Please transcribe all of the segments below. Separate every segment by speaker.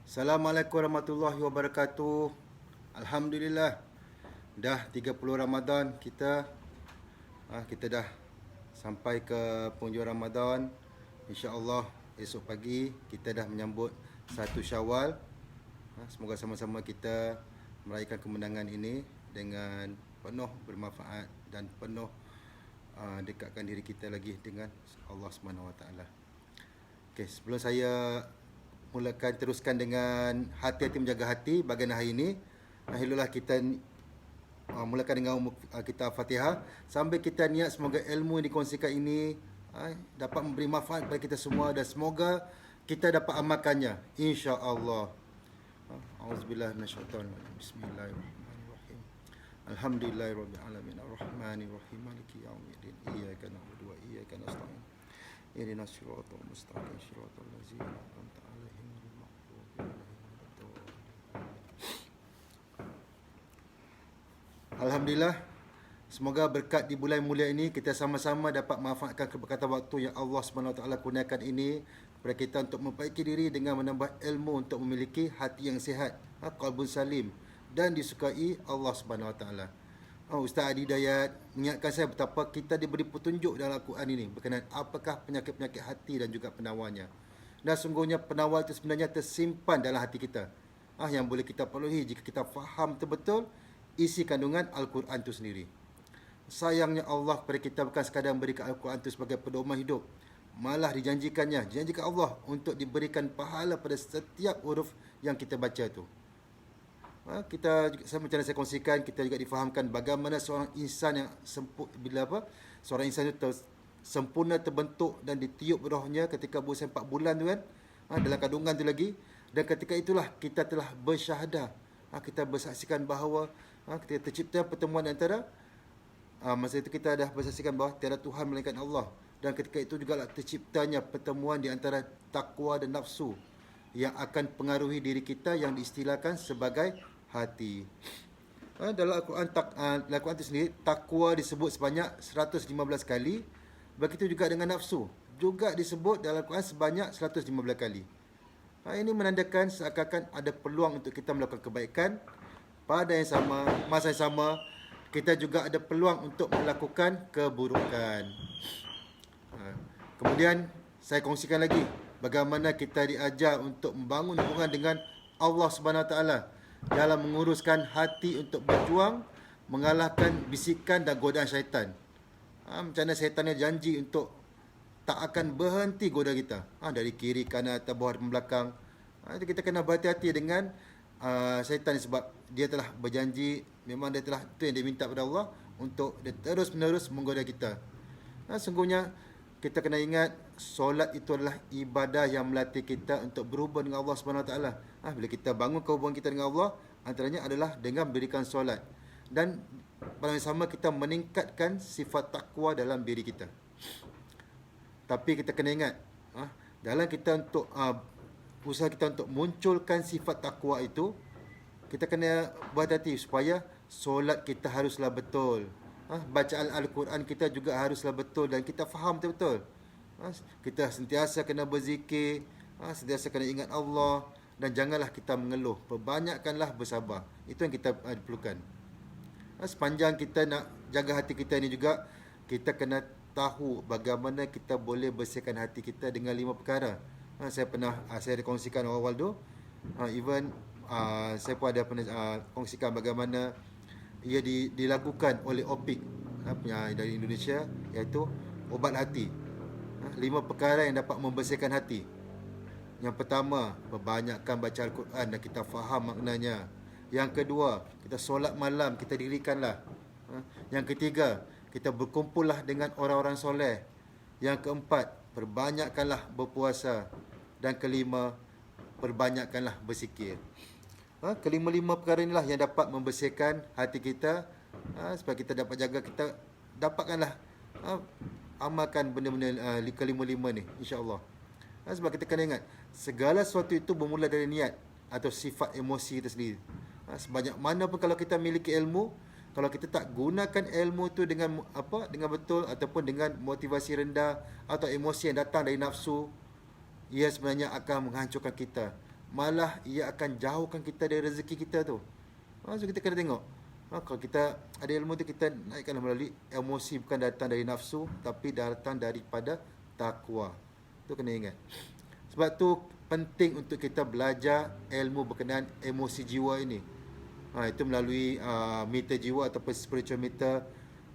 Speaker 1: Assalamualaikum warahmatullahi wabarakatuh. Alhamdulillah, dah 30 Ramadan kita. Kita dah sampai ke penghujung Ramadan. InsyaAllah esok pagi kita dah menyambut 1 Syawal. Semoga sama-sama kita meraihkan kemenangan ini dengan penuh bermanfaat dan penuh dekatkan diri kita lagi dengan Allah SWT. Okay, sebelum saya teruskan dengan hati-hati menjaga hati bahagian hari ini, hellolah kita mulakan dengan kita Fatihah sambil kita niat semoga ilmu yang dikongsikan ini dapat memberi manfaat kepada kita semua dan semoga kita dapat amalkannya insya-Allah. Auzubillahi minasyaitonir rajim. Bismillahirrahmanirrahim. Alhamdulillahirabbil alamin arrahmanirrahim maliki yaumiddin iyyaka na'budu wa iyyaka nasta'in. Ihdinas siratal mustaqim siratal ladzina an'amta 'alaihim ghairil maghdubi 'alaihim waladdallin. Alhamdulillah, semoga berkat di bulan mulia ini kita sama-sama dapat manfaatkan keberkatan waktu yang Allah SWT kurniakan ini kepada kita untuk memperbaiki diri dengan menambah ilmu untuk memiliki hati yang sihat, qalbun salim dan disukai Allah SWT. Ustaz Adi Dayat mengingatkan saya betapa kita diberi petunjuk dalam Al-Quran ini berkenaan apakah penyakit-penyakit hati dan juga penawarnya. Dan sungguhnya penawar itu sebenarnya tersimpan dalam hati kita, yang boleh kita penuhi jika kita faham betul-betul isi kandungan Al-Quran itu sendiri. Sayangnya Allah kepada kita bukan sekadar memberikan Al-Quran itu sebagai pedoman hidup, malah dijanjikan Allah untuk diberikan pahala pada setiap huruf yang kita baca itu. Macam mana saya kongsikan, kita juga difahamkan bagaimana seorang insan yang seorang insan itu sempurna terbentuk dan ditiup rohnya ketika berusia 4 bulan tu kan, dalam kandungan tu lagi. Dan ketika itulah kita telah bersyahadah, kita bersaksikan bahawa kita tercipta pertemuan antara masa itu kita dah bersaksikan bahawa tiada Tuhan melainkan Allah. Dan ketika itu juga terciptanya pertemuan di antara takwa dan nafsu yang akan pengaruhi diri kita yang diistilahkan sebagai hati. Dalam Al-Quran itu sendiri, takwa disebut sebanyak 115 kali. Begitu juga dengan nafsu, juga disebut dalam Al-Quran sebanyak 115 kali. Ini menandakan seakan-akan ada peluang untuk kita melakukan kebaikan. Pada masa yang sama, kita juga ada peluang untuk melakukan keburukan. Kemudian saya kongsikan lagi bagaimana kita diajar untuk membangun hubungan dengan Allah SWT dalam menguruskan hati untuk berjuang mengalahkan bisikan dan godaan syaitan. Macam mana syaitan yang janji untuk tak akan berhenti goda kita, dari kiri, kanan atau bawah dan belakang. Itu kita kena berhati-hati dengan syaitan sebab dia telah berjanji, memang dia telah, itu yang dia minta kepada Allah untuk dia terus-menerus menggoda kita. Sungguhnya kita kena ingat solat itu adalah ibadah yang melatih kita untuk berhubung dengan Allah SWT. Bila kita bangun hubungan kita dengan Allah, antaranya adalah dengan mendirikan solat. Dan pada yang sama kita meningkatkan sifat takwa dalam diri kita. Tapi kita kena ingat, dalam kita untuk usaha kita untuk munculkan sifat takwa itu, kita kena berhati-hati supaya solat kita haruslah betul. Bacaan Al-Quran kita juga haruslah betul dan kita faham betul-betul. Kita sentiasa kena berzikir, sentiasa kena ingat Allah dan janganlah kita mengeluh. Perbanyakkanlah bersabar. Itu yang kita perlukan. Sepanjang kita nak jaga hati kita ini juga, kita kena tahu bagaimana kita boleh bersihkan hati kita dengan 5 perkara. Saya ada kongsikan awal-awal tu. Saya pun ada pernah kongsikan bagaimana ia dilakukan oleh OPIK dari Indonesia, iaitu ubat hati. 5 perkara yang dapat membersihkan hati. Yang pertama, perbanyakkan baca Al-Quran dan kita faham maknanya. Yang kedua, kita solat malam, kita dirikanlah. Yang ketiga, kita berkumpullah dengan orang-orang soleh. Yang keempat, perbanyakkanlah berpuasa. Dan kelima, perbanyakkanlah berzikir. Kelima-lima perkara inilah yang dapat membersihkan hati kita, supaya kita dapat jaga, kita dapatkanlah amalkan benda-benda kelima-lima ni, insya-Allah. Sebab kita kena ingat, segala sesuatu itu bermula dari niat atau sifat emosi kita sendiri. Sebanyak mana pun kalau kita miliki ilmu, kalau kita tak gunakan ilmu itu dengan betul ataupun dengan motivasi rendah atau emosi yang datang dari nafsu, ia sebenarnya akan menghancurkan kita. malah ia akan jauhkan kita dari rezeki kita tu. So kita kena tengok. Kalau kita ada ilmu tu, kita naikkan melalui emosi, bukan datang dari nafsu, tapi datang daripada takwa. Tu kena ingat. Sebab tu penting untuk kita belajar ilmu berkenaan emosi jiwa ini. Itu melalui meter jiwa ataupun spiritual meter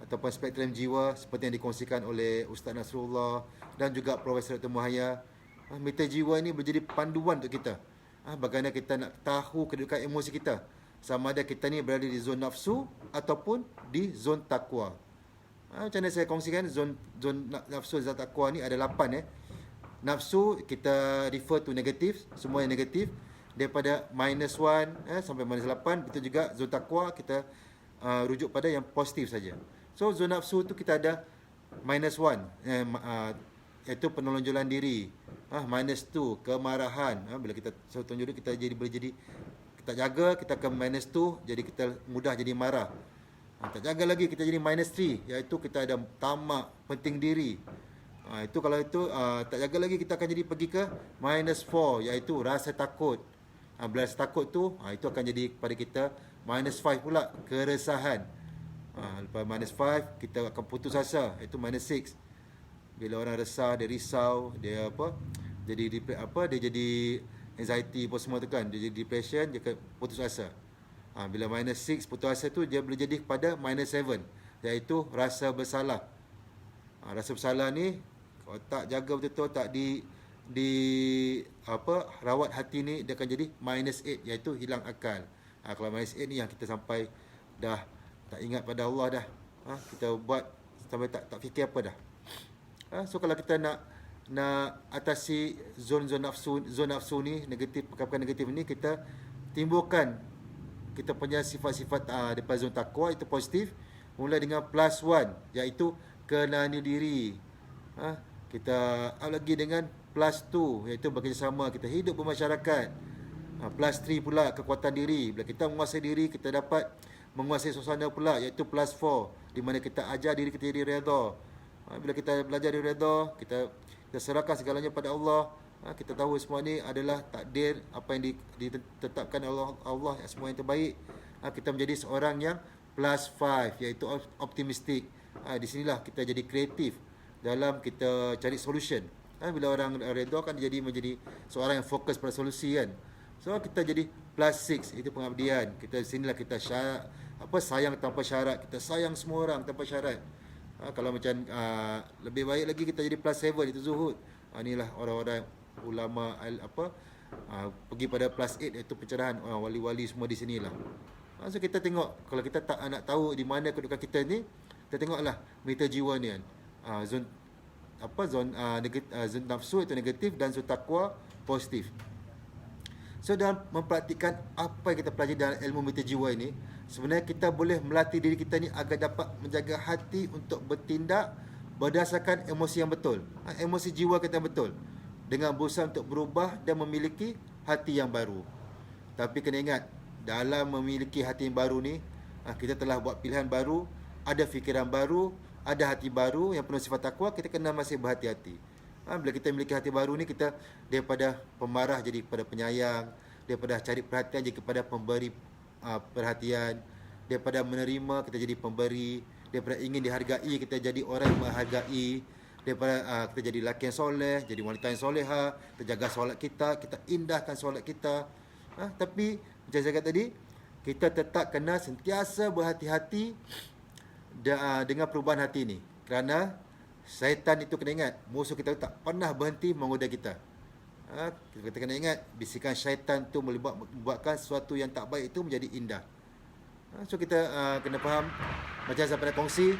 Speaker 1: ataupun spektrum jiwa seperti yang dikongsikan oleh Ustaz Nasrullah dan juga Profesor Dr. Muhaya. Meter jiwa ini menjadi panduan untuk kita. Bagaimana kita nak tahu kedudukan emosi kita. Sama ada kita ni berada di zon nafsu ataupun di zon takwa. Macam mana saya kongsikan, zon nafsu dan takwa ni ada 8. Nafsu kita refer to negatif, semua yang negatif. Daripada -1 sampai -8. Betul juga zon takwa kita rujuk pada yang positif saja. So zon nafsu tu kita ada -1, iaitu penonjolan diri. -2 kemarahan. Bila kita tunjuk diri, kita boleh jadi kita jaga, kita akan -2, jadi kita mudah jadi marah. Tak jaga lagi, kita jadi -3, iaitu kita ada tamak, penting diri. Itu kalau itu tak jaga lagi, kita akan jadi pergi ke -4, iaitu rasa takut. Bila rasa takut tu, itu akan jadi kepada kita -5 pula, keresahan. Lepas -5, kita akan putus asa, iaitu -6. Bila orang resah, dia risau, dia dia jadi anxiety apa semua tu kan, dia jadi depression, dia akan putus asa. Bila -6 putus asa tu, dia boleh jadi kepada -7, iaitu rasa bersalah. Rasa bersalah ni kalau tak jaga betul-betul, tak rawat hati ni, dia akan jadi -8, iaitu hilang akal. Kalau -8 ni yang kita sampai dah tak ingat pada Allah dah. Kita buat sampai tak fikir apa dah. So kalau kita nak atasi zon nafsu ni, negatif, perkara negatif ni, kita timbulkan kita punya sifat-sifat daripada zon takwa, itu positif, mulai dengan +1, iaitu kenali diri. Kita lagi dengan +2, iaitu bekerjasama, kita hidup bermasyarakat. +3 pula kekuatan diri. Bila kita menguasai diri, kita dapat menguasai suasana pula, iaitu +4, di mana kita ajar diri kita jadi redha. Bila kita belajar diri redha, kita serahkan segalanya pada Allah. Kita tahu semua ni adalah takdir, apa yang ditetapkan Allah, semua yang terbaik. Kita menjadi seorang yang +5, iaitu optimistik. Di sinilah kita jadi kreatif dalam kita cari solution. Bila orang redha kan menjadi seorang yang fokus pada solusi kan. So kita jadi +6, itu pengabdian. Kita di sinilah kita sayang tanpa syarat. Kita sayang semua orang tanpa syarat. Kalau macam lebih baik lagi kita jadi +7, itu zuhud. Inilah orang-orang ulama pergi pada +8, iaitu pencerahan. Wali-wali semua di sinilah. So kita tengok, kalau kita tak nak tahu di mana kedudukan kita ni, kita tengoklah meter jiwa ni kan. Zon nafsu itu negatif dan zon takwa positif. So dalam mempraktikkan apa yang kita pelajari dalam ilmu meter jiwa ini, sebenarnya kita boleh melatih diri kita ni agar dapat menjaga hati untuk bertindak berdasarkan emosi yang betul. Emosi jiwa kita yang betul, dengan berusaha untuk berubah dan memiliki hati yang baru. Tapi kena ingat, dalam memiliki hati yang baru ni, kita telah buat pilihan baru, ada fikiran baru, ada hati baru yang penuh sifat takwa. Kita kena masih berhati-hati. Bila kita memiliki hati baru ni, kita daripada pemarah jadi kepada penyayang, daripada cari perhatian jadi kepada pemberi perhatian, daripada menerima kita jadi pemberi, daripada ingin dihargai kita jadi orang yang menghargai, daripada kita jadi lelaki yang soleh, jadi wanita yang soleha, kita jaga solat kita indahkan solat kita. Tapi macam saya kata tadi, kita tetap kena sentiasa berhati-hati dengan perubahan hati ni. Kerana syaitan itu, kena ingat, musuh kita tak pernah berhenti menggoda kita. Kita kena ingat, bisikan syaitan tu membuatkan sesuatu yang tak baik itu menjadi indah. So kita kena faham, macam saya pernah kongsi,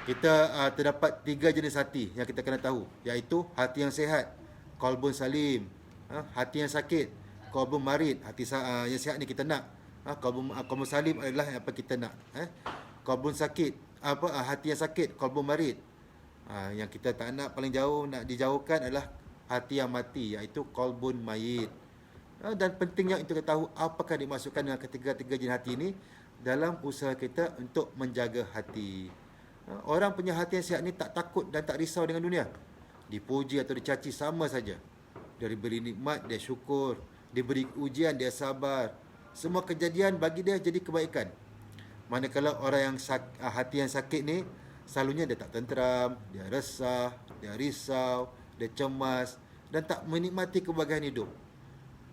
Speaker 1: kita terdapat 3 jenis hati yang kita kena tahu, iaitu hati yang sihat, qalbun salim, hati yang sakit, qalbun marid. Hati yang sihat ni kita nak, qalbun salim adalah apa kita nak. Qalbun sakit, hati yang sakit, qalbun marid. Yang kita tak nak, paling jauh nak dijauhkan adalah hati yang mati, iaitu qalbun mayit. Dan pentingnya untuk kita tahu apakah dimasukkan dengan ketiga-tiga jenis hati ini dalam usaha kita untuk menjaga hati. Orang punya hati yang sihat ni tak takut dan tak risau dengan dunia. Dipuji atau dicaci sama saja. Dia diberi nikmat, dia syukur. Diberi ujian, dia sabar. Semua kejadian bagi dia jadi kebaikan. Manakala orang yang hati yang sakit ni, selalunya dia tak tenteram, dia resah, dia risau, dia cemas dan tak menikmati kebahagiaan hidup.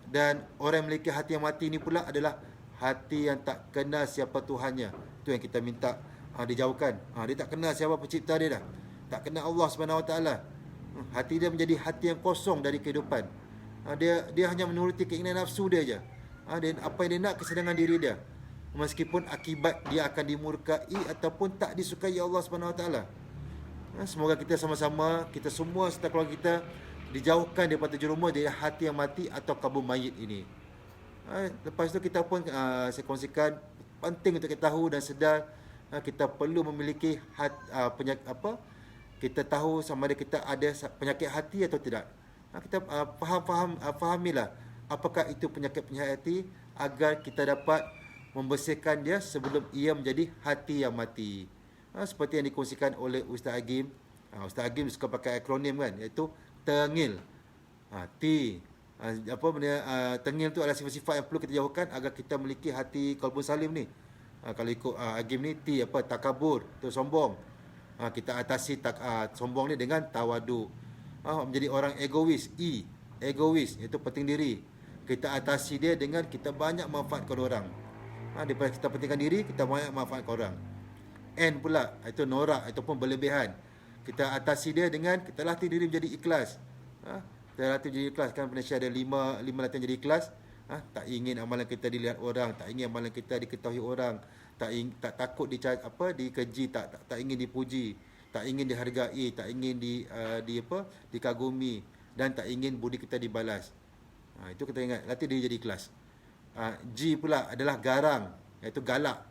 Speaker 1: Dan orang yang memiliki hati yang mati ni pula adalah hati yang tak kenal siapa Tuhannya. Itu yang kita minta dijauhkan. Dia tak kenal siapa pencipta dia dah. Tak kenal Allah SWT. Hati dia menjadi hati yang kosong dari kehidupan. Dia hanya menuruti keinginan nafsu dia je. Apa yang dia nak, kesenangan diri dia. Meskipun akibat dia akan dimurkai ataupun tak disukai Allah SWT. Semoga kita sama-sama, kita semua serta keluarga kita dijauhkan daripada jerumus dari hati yang mati atau kabur mayit ini. Lepas tu kita pun saya kongsikan penting untuk kita tahu dan sedar kita perlu memiliki kita tahu sama ada kita ada penyakit hati atau tidak. Kita fahamilah apakah itu penyakit hati agar kita dapat membersihkan dia sebelum ia menjadi hati yang mati. Seperti yang dikongsikan oleh Ustaz Agim. Ustaz Agim suka pakai akronim kan, iaitu tengil. Tengil tu adalah sifat-sifat yang perlu kita jauhkan agar kita memiliki hati qalbun salim ni. Kalau ikut Agim ni, takabur, tu sombong. Kita atasi sombong ni dengan tawadu. Menjadi orang egois, egois, iaitu penting diri. Kita atasi dia dengan kita banyak manfaatkan orang. Daripada kita pentingkan diri, kita banyak manfaatkan orang. N pula, itu norak ataupun berlebihan. Kita atasi dia dengan kita latih diri menjadi ikhlas. Kita latih menjadi ikhlas. Kan Malaysia ada lima latihan jadi ikhlas. Tak ingin amalan kita dilihat orang, tak ingin amalan kita diketahui orang, tak takut dikeji, tak ingin dipuji, tak ingin dihargai, tak ingin dikagumi dan tak ingin budi kita dibalas. Itu kita ingat, latih diri jadi ikhlas. G pula adalah garang, iaitu galak.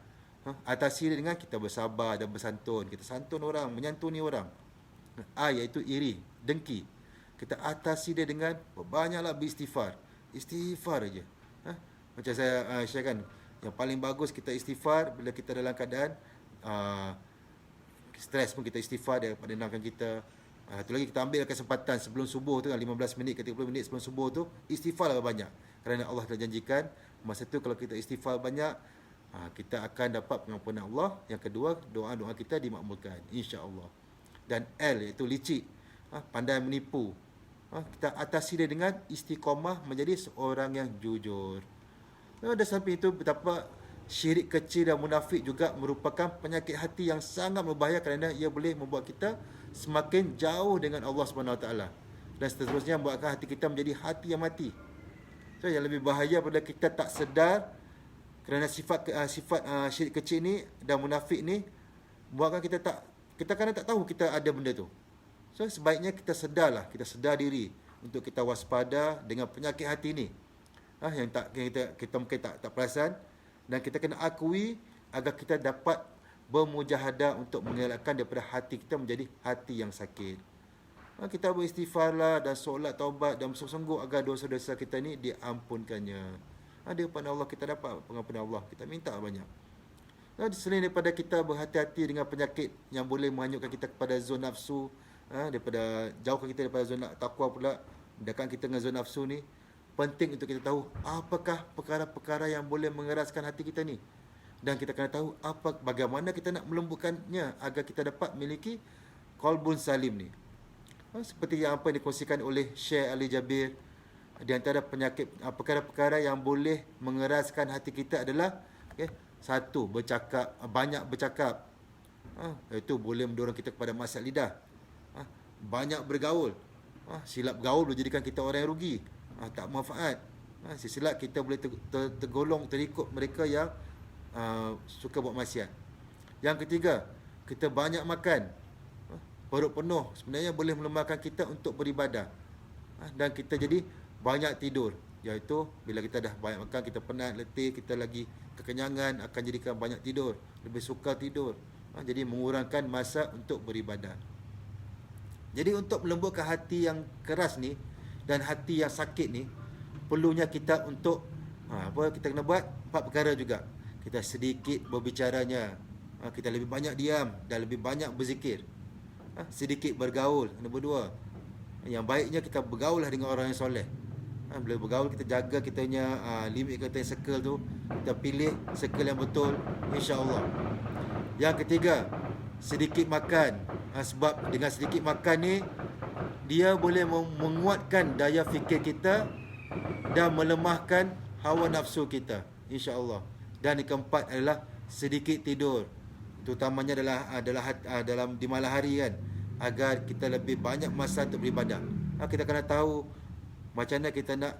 Speaker 1: Atasi dia dengan kita bersabar dan bersantun. Kita santun orang, menyantuni orang. I iaitu iri, dengki. Kita atasi dia dengan banyaklah beristighfar. Istighfar aja. Macam saya sharekan, yang paling bagus kita istighfar bila kita dalam keadaan stres pun kita istighfar daripada nenangkan kita. Itu lagi kita ambil kesempatan sebelum subuh tu, 15 minit ke 30 minit sebelum subuh tu, istighfarlah banyak. Kerana Allah telah janjikan masa tu kalau kita istighfar banyak, kita akan dapat pengampunan Allah. Yang kedua, doa-doa kita dimakbulkan, insya-Allah. Dan L iaitu licik, pandai menipu. Kita atasi dia dengan istiqamah menjadi seorang yang jujur. Dan samping itu, betapa syirik kecil dan munafik juga merupakan penyakit hati yang sangat berbahaya kerana ia boleh membuat kita semakin jauh dengan Allah SWT. Dan seterusnya membuatkan hati kita menjadi hati yang mati. So, yang lebih bahaya pada kita tak sedar kerana sifat syirik kecil ni dan munafik ni buatkan kita kadang tak tahu kita ada benda tu. So sebaiknya kita sedarlah, kita sedar diri untuk kita waspada dengan penyakit hati ni. Yang kita mungkin tak perasan, dan kita kena akui agar kita dapat bermujahadah untuk mengelakkan daripada hati kita menjadi hati yang sakit. Kita beristighfarlah dan solat taubat dan bersungguh-sungguh agar dosa-dosa kita ni diampunkannya. Di depan Allah kita dapat pengampunan Allah. Kita minta banyak. Selain daripada kita berhati-hati dengan penyakit yang boleh menghanyutkan kita kepada zon nafsu, daripada jauhkan kita daripada zon takwa pula, dekatkan kita dengan zon nafsu ni, penting untuk kita tahu apakah perkara-perkara yang boleh mengeraskan hati kita ni. Dan kita kena tahu bagaimana kita nak melembutkannya agar kita dapat memiliki qalbun salim ni. Seperti yang apa yang dikongsikan oleh Syekh Ali Jabir, di antara penyakit perkara-perkara yang boleh mengeraskan hati kita adalah satu, banyak bercakap. Itu boleh mendorong kita kepada maksiat lidah. Banyak bergaul. Silap gaul boleh jadikan kita orang yang rugi. Tak manfaat. Silap kita boleh terikut mereka yang suka buat maksiat. Yang ketiga, kita banyak makan. Perut penuh sebenarnya boleh melemahkan kita untuk beribadah. Dan kita jadi banyak tidur, iaitu bila kita dah banyak makan, kita penat, letih, kita lagi kekenyangan, akan jadikan banyak tidur, lebih suka tidur. Jadi mengurangkan masa untuk beribadah. Jadi untuk melembutkan hati yang keras ni dan hati yang sakit ni, perlunya kita untuk kita kena buat 4 perkara juga. Kita sedikit berbicaranya, kita lebih banyak diam dan lebih banyak berzikir. Sedikit bergaul, nombor 2. Yang baiknya kita bergaul lah dengan orang yang soleh. Bila bergaul kita jaga kita punya limit, kita circle tu, kita pilih circle yang betul, insya-Allah. Yang ketiga, sedikit makan. Sebab dengan sedikit makan ni dia boleh menguatkan daya fikir kita dan melemahkan hawa nafsu kita, insya-Allah. Dan yang keempat adalah sedikit tidur. Terutamanya dalam di malam hari kan, agar kita lebih banyak masa untuk beribadah. Kita kena tahu macam mana kita nak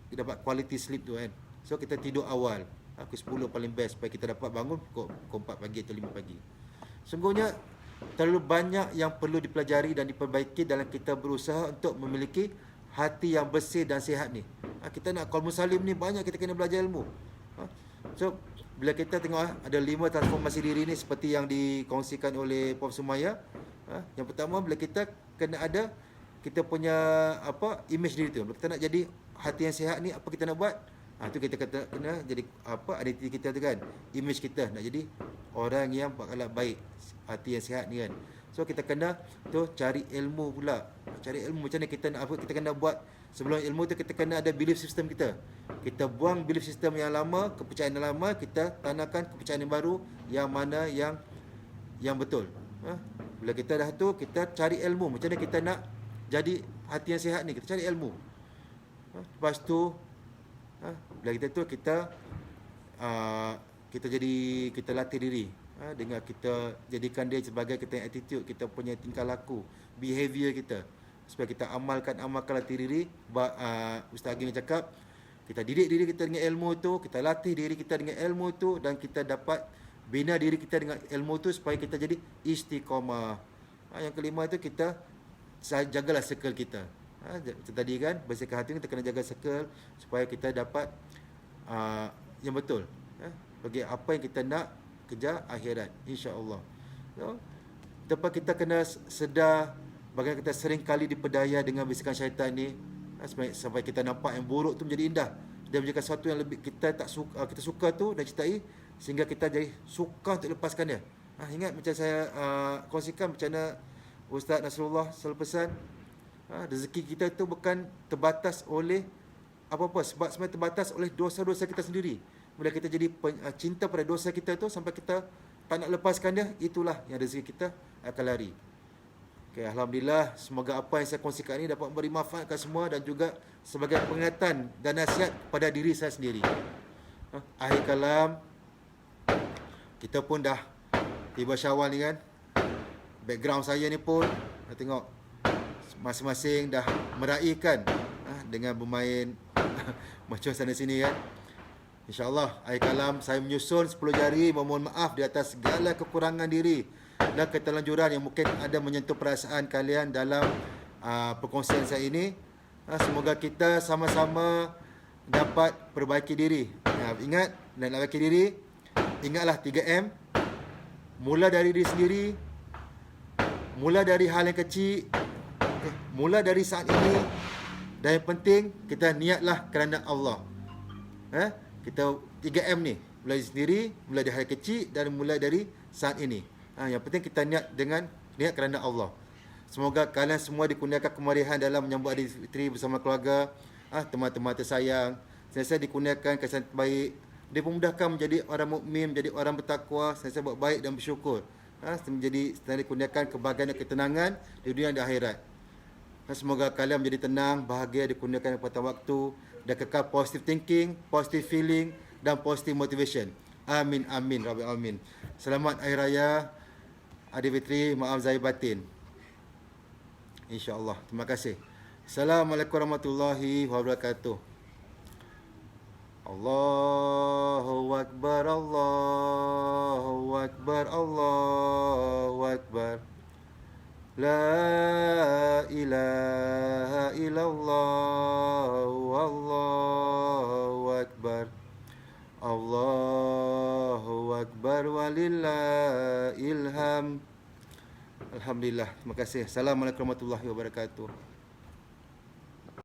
Speaker 1: dapat quality sleep tu kan. So kita tidur awal, pukul 10 paling best, supaya kita dapat bangun pukul 4 pagi atau 5 pagi. Sungguhnya terlalu banyak yang perlu dipelajari dan diperbaiki dalam kita berusaha untuk memiliki hati yang bersih dan sihat ni. Kita nak qaul musalim ni banyak kita kena belajar ilmu. So bila kita tengok ada 5 transformasi diri ni seperti yang dikongsikan oleh Prof Sumaya. Yang pertama, bila kita kena ada kita punya image diri tu. Bila kita nak jadi hati yang sihat ni, apa kita nak buat? Tu kita kena jadi identiti kita tu kan, image kita nak jadi orang yang berakhlak baik, hati yang sihat ni kan. So kita kena tu cari ilmu pula. Cari ilmu macam mana kita nak, apa kita kena buat. Sebelum ilmu tu kita kena ada belief system kita. Kita buang belief system yang lama, kepercayaan yang lama, kita tanamkan kepercayaan yang baru, yang mana yang betul. Bila kita dah tu, kita cari ilmu macam mana kita nak jadi hati yang sihat ni, kita cari ilmu. Lepas tu bila kita tu kita latih diri, dengan kita jadikan dia sebagai kita punya attitude, kita punya tingkah laku, behavior kita, supaya kita amalkan latih diri. Ustaz Agim cakap, kita didik diri kita dengan ilmu tu, kita latih diri kita dengan ilmu tu, dan kita dapat bina diri kita dengan ilmu tu supaya kita jadi istiqamah. Yang kelima tu, kita jagalah circle kita. Tadi kan, bersihkan hati, kita kena jaga circle supaya kita dapat yang betul, bagi apa yang kita nak kejar akhirat, insya-Allah. So, kita kena sedar bagaimana kita sering kali dipedaya dengan bisikan syaitan ni, sampai kita nampak yang buruk tu menjadi indah. Dia menjadikan sesuatu yang lebih kita suka tu dan cintai, sehingga kita jadi suka untuk lepaskan dia. Ingat macam saya kongsikan macam mana Ustaz Nasrullah selalu pesan, rezeki kita tu bukan terbatas oleh apa-apa, sebab sebenarnya terbatas oleh dosa-dosa kita sendiri. Bila kita jadi cinta pada dosa kita tu sampai kita tak nak lepaskan dia, itulah yang rezeki kita akan lari. Okay, alhamdulillah, semoga apa yang saya kongsikan ini dapat memberi manfaat kepada semua dan juga sebagai peringatan dan nasihat pada diri saya sendiri. Akhir kalam, kita pun dah tiba Syawal ni kan. Background saya ni pun tengok masing-masing dah meraihkan dengan bermain macam sana sini kan. InsyaAllah akhir kalam saya menyusun 10 jari memohon maaf di atas segala kekurangan diri dan keterlanjuran yang mungkin ada menyentuh perasaan kalian dalam perkongsian saya ini. Semoga kita sama-sama dapat perbaiki diri. Ingat, dan nak perbaiki diri, ingatlah 3M. Mula dari diri sendiri, mula dari hal yang kecil, mula dari saat ini, dan yang penting kita niatlah kerana Allah. Kita 3M ni, mulai sendiri, mulai dari hal kecil dan mulai dari saat ini. Yang penting kita niat kerana Allah. Semoga kalian semua dikurniakan kemarihan dalam menyambut Hari Fitri bersama keluarga, teman-teman tersayang, sentiasa dikurniakan kesan baik, dipermudahkan menjadi orang mukmin, menjadi orang bertakwa, sentiasa buat baik dan bersyukur. Menjadi dikurniakan kebahagiaan dan ketenangan di dunia dan di akhirat. Semoga kalian menjadi tenang, bahagia, dikurniakan pada waktu dan kekal positive thinking, positive feeling dan positive motivation. Amin amin rabbil alamin. Selamat Hari Raya Aidilfitri, maaf zahir batin. InsyaAllah. Terima kasih. Assalamualaikum warahmatullahi wabarakatuh. Allahu Akbar, Allahu Akbar, Allahu Akbar. La ilaha illallah, Allahu Akbar. Allahu Akbar walillahil hamd. Alhamdulillah. Terima kasih. Assalamualaikum warahmatullahi wabarakatuh.